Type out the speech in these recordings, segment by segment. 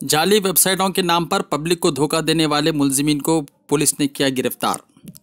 जाली वेबसाइटों के नाम पर पब्लिक को धोखा देने वाले मुलजिमीन को पुलिस ने किया गिरफ्तार।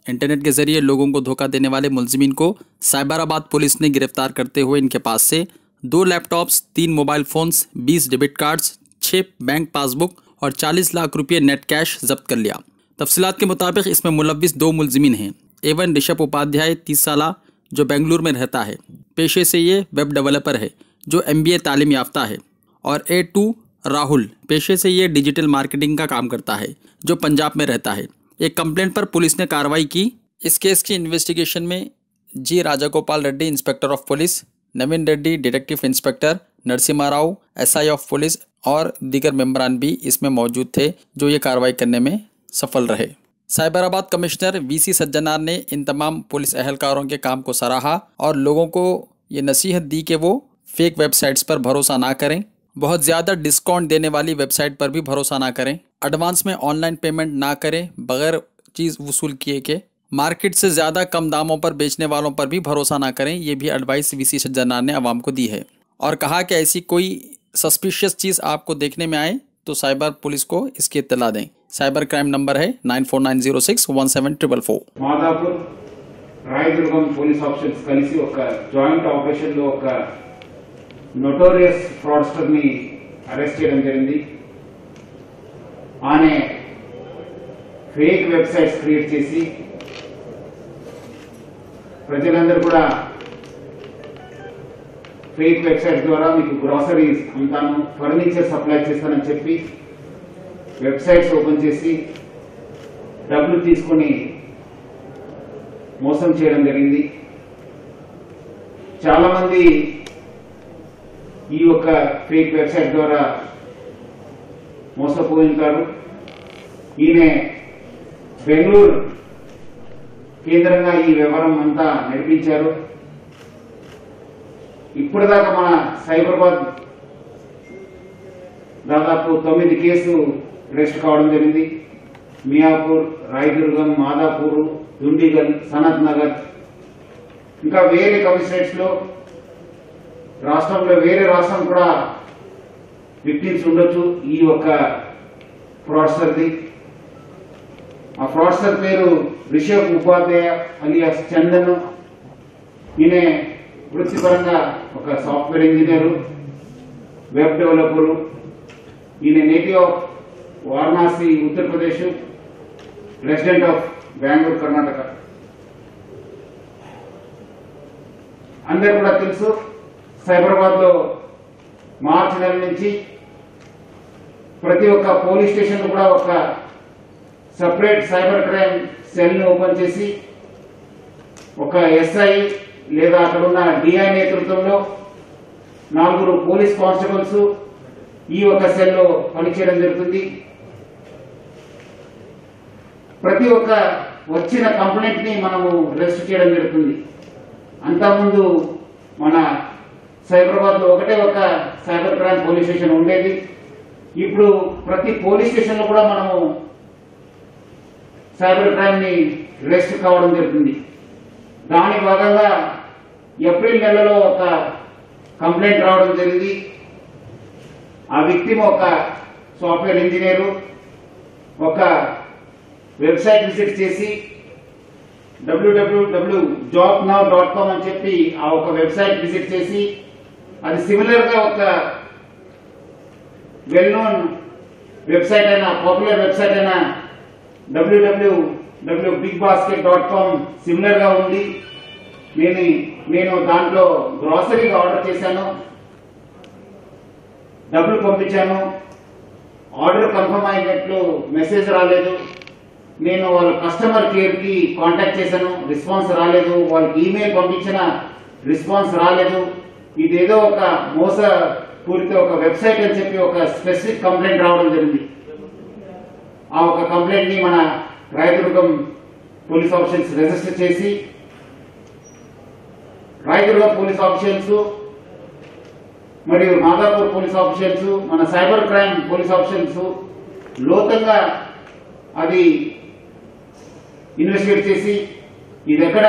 इंटरनेट के जरिए लोगों को धोखा देने वाले मुलजिमीन को साइबराबाद पुलिस ने गिरफ्तार करते हुए इनके पास से 2 laptops, 3 mobile phones, 20 debit cards, 6 bank passbook और 40 लाख रुपये नेट कैश जब्त कर लिया। तफसीलात के मुताबिक इसमें मुलव्विस 2 मुलजिमीन हैं। A1 ऋषभ उपाध्याय 30 साल जो बेंगलुरु में रहता है, पेशे से ये वेब डेवलपर है जो MBA तालीम याफ्ता है, और A2 राहुल पेशे से ये डिजिटल मार्केटिंग का काम करता है जो पंजाब में रहता है। एक कंप्लेंट पर पुलिस ने कार्रवाई की। इस केस की इन्वेस्टिगेशन में G Rajagopal Reddy inspector of police, Naveen Reddy detective inspector, Narasimha Rao SI of police और दीगर मेंबरान भी इसमें मौजूद थे जो ये कार्रवाई करने में सफल रहे। साइबराबाद कमिश्नर VC सज्जनार ने इन तमाम पुलिस अहलकारों के काम को सराहा और लोगों को ये नसीहत दी कि वो फेक वेबसाइट्स पर भरोसा ना करें, बहुत ज़्यादा डिस्काउंट देने वाली वेबसाइट पर भी भरोसा ना करें, एडवांस में ऑनलाइन पेमेंट ना करें बगैर चीज़ वसूल किए के, मार्केट से ज़्यादा कम दामों पर बेचने वालों पर भी भरोसा ना करें। ये भी एडवाइस VC सज्जनार ने आवाम को दी है और कहा कि ऐसी कोई सस्पिशियस चीज़ आपको देखने में आए तो साइबर पुलिस को इसकी इत्तला दें। साइबर क्राइम नंबर है 9490617444। మాదాపూర్ రాయదుర్గం పోలీస్ ఆఫీసర్స్ కలిసి ఒక జాయింట్ ఆపరేషన్ లో ఒక నోటోరియస్ ఫ్రాడ్స్టర్ ని అరెస్ట్ చేయడం జరిగింది। ఆనే ఫేక్ వెబ్సైట్స్ క్రియేట్ చేసి ప్రజలందరూ కూడా ఫేక్ వెబ్సైట్స్ ద్వారా మీకు గ్రోసరీస్ అంతాను ఫర్నిచర్ సప్లై చేస్తానని చెప్పి వెబ్సైట్స్ ఓపెన్ చేసి డబ్బులు తీసుకొని మోసం చేయడం జరిగింది। చాలా మంది ఈ యొక్క ఫేక్ వెబ్సైట్ ద్వారా మోసపోయింటారు। ఈయన బెంగళూరు కేంద్రంగా ఈ వ్యవహారం అంతా నడిపించారు। ఇప్పటిదాకా మన సైబరాబాద్ దాదాపు 9 కేసులు రిజిస్టర్ కావడం జరిగింది। మియాపూర్, రాయదుర్గం, మాదాపూర్, దుండిగల్, సనత్ నగర్, ఇంకా వేరే కమిషనరేట్స్ లో రాష్ట్రంలో వేరే రాష్ట్రం కూడా విక్టిమ్స్ ఉండొచ్చు ఈ యొక్క ఫ్రాడ్స్టర్ది। ఆ ఫ్రాడ్స్టర్ పేరు రిషభ్ ఉపాధ్యాయ అలియాస్ చందన్। ఈయన వృత్తిపరంగా ఒక సాఫ్ట్వేర్ ఇంజనీరు, వెబ్ డెవలపరు। ఈయన native of Varanasi Uttar Pradesh, resident of Bengaluru Karnataka. అందరూ కూడా తెలుసు సైబరాబాద్ లో మార్చి నెల నుంచి ప్రతి ఒక్క పోలీస్ స్టేషన్ కూడా ఒక సెపరేట్ సైబర్ క్రైమ్ సెల్ ని ఓపెన్ చేసి ఒక SI లేదా అక్కడున్న DI నేతృత్వంలో 4 పోలీస్ కానిస్టేబుల్స్ ఈ ఒక సెల్ లో పనిచేయడం జరుగుతుంది। ప్రతి ఒక్క వచ్చిన కంప్లైంట్ ని మనము రిజిస్టర్ చేయడం జరుగుతుంది। అంతకుముందు మన సైబరాబాద్ లో ఒకటే ఒక సైబర్ క్రైమ్ పోలీస్ స్టేషన్ ఉండేది। ఇప్పుడు ప్రతి పోలీస్ స్టేషన్ లో కూడా మనము సైబర్ క్రైమ్ ని రిజిస్టర్ కావడం జరుగుతుంది। దాని భాగంగా ఏప్రిల్ నెలలో ఒక కంప్లైంట్ రావడం జరిగింది। ఆ విక్టిమ్ ఒక సాఫ్ట్వేర్ ఇంజనీరు, ఒక వెబ్సైట్ విజిట్ చేసి www.jobnow.com అని చెప్పి ఆ ఒక వెబ్సైట్ విజిట్ చేసి అది సిమిలర్ గా ఒక వెల్ నోన్ వెబ్సైట్ అయిన పాపులర్ వెబ్సైట్ అయిన www.bigbasket.com సిమిలర్ గా ఉంది। నేను దాంట్లో గ్రోసరీ ఆర్డర్ చేశాను, డబ్బులు పంపించాను, ఆర్డర్ కన్ఫర్మ్ అయినట్లు మెసేజ్ రాలేదు। నేను వాళ్ళ కస్టమర్ కేర్ కి కాంటాక్ట్ చేశాను, రెస్పాన్స్ రాలేదు। వాళ్ళకి ఈమెయిల్ పంపించిన రెస్పాన్స్ రాలేదు। ఇదేదో ఒక మోసపూరిత ఒక వెబ్సైట్ అని చెప్పి ఒక స్పెసిఫిక్ కంప్లైంట్ రావడం జరిగింది। ఆ ఒక కంప్లైంట్ ని మన రాయదుర్గం పోలీస్ ఆఫీసర్స్ రిజిస్టర్ చేసి రాయదుర్గం పోలీస్ ఆఫీసర్స్ మరియు మాదాపూర్ పోలీస్ ఆఫీసర్స్, మన సైబర్ క్రైమ్ పోలీస్ ఆఫీసర్స్ లోతంగా అది ఇన్వెస్టిగేట్ చేసి ఇది ఎక్కడ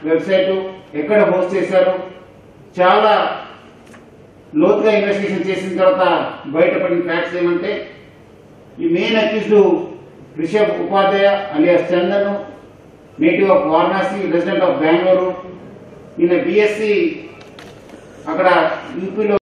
వెబ్సైట్ ఎక్కడ హోస్ట్ చేశారు చాలా లోతుగా ఇన్వెస్టిగేషన్ చేసిన తర్వాత బయటపడిన ఫ్యాక్ట్స్ ఏమంటే ఈ main accused Rishabh Upadhyaya alias Chandan, native of Varanasi, resident of Bengaluru. ఈయన BSc అక్కడ యూపీలో.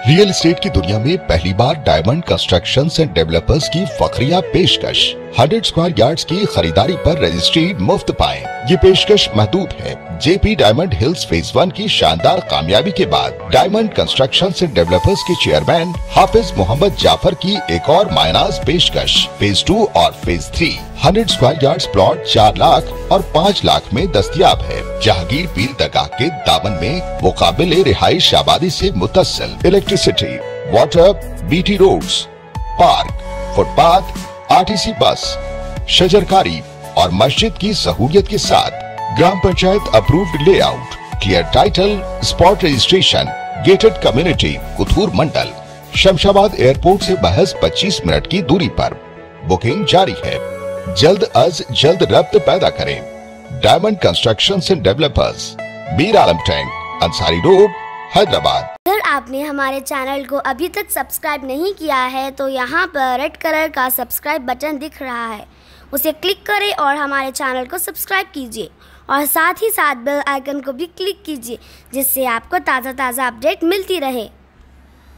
रियल एस्टेट की दुनिया में पहली बार डायमंड कंस्ट्रक्शंस एंड डेवलपर्स की फखरिया पेशकश 100 स्क्वायर यार्ड्स की खरीदारी पर रजिस्ट्री मुफ्त पाएं। ये पेशकश महदूद है। JP डायमंड हिल्स फेज 1 की शानदार कामयाबी के बाद डायमंड कंस्ट्रक्शंस एंड डेवलपर्स के चेयरमैन हाफिज मोहम्मद जाफर की एक और मायनाज पेशकश फेज 2 और phase 3 100 square yards plot 4 lakh और 5 लाख में दस्तयाब है। जहांगीर पीर दरगाह के दामन में मुकाबिले रिहाइश आबादी से मुतस्सिल electricity, water, BT roads, park, footpath, RTC bus, शजरकारी और मस्जिद की सहूलियत के साथ ग्राम panchayat approved layout, clear title, spot registration, gated community, Kothur mandal, Shamshabad airport से महज 25 मिनट की दूरी पर। बुकिंग जारी है। जल्द अज जल्द रब्त पैदा करें। Diamond constructions and developers, Mir Alam tank, Ansari road, Hyderabad. अगर आपने हमारे चैनल को अभी तक सब्सक्राइब नहीं किया है तो यहाँ पर रेड कलर का सब्सक्राइब बटन दिख रहा है, उसे क्लिक करें और हमारे चैनल को सब्सक्राइब कीजिए और साथ ही साथ बेल आइकन को भी क्लिक कीजिए, जिससे आपको ताज़ा अपडेट मिलती रहे।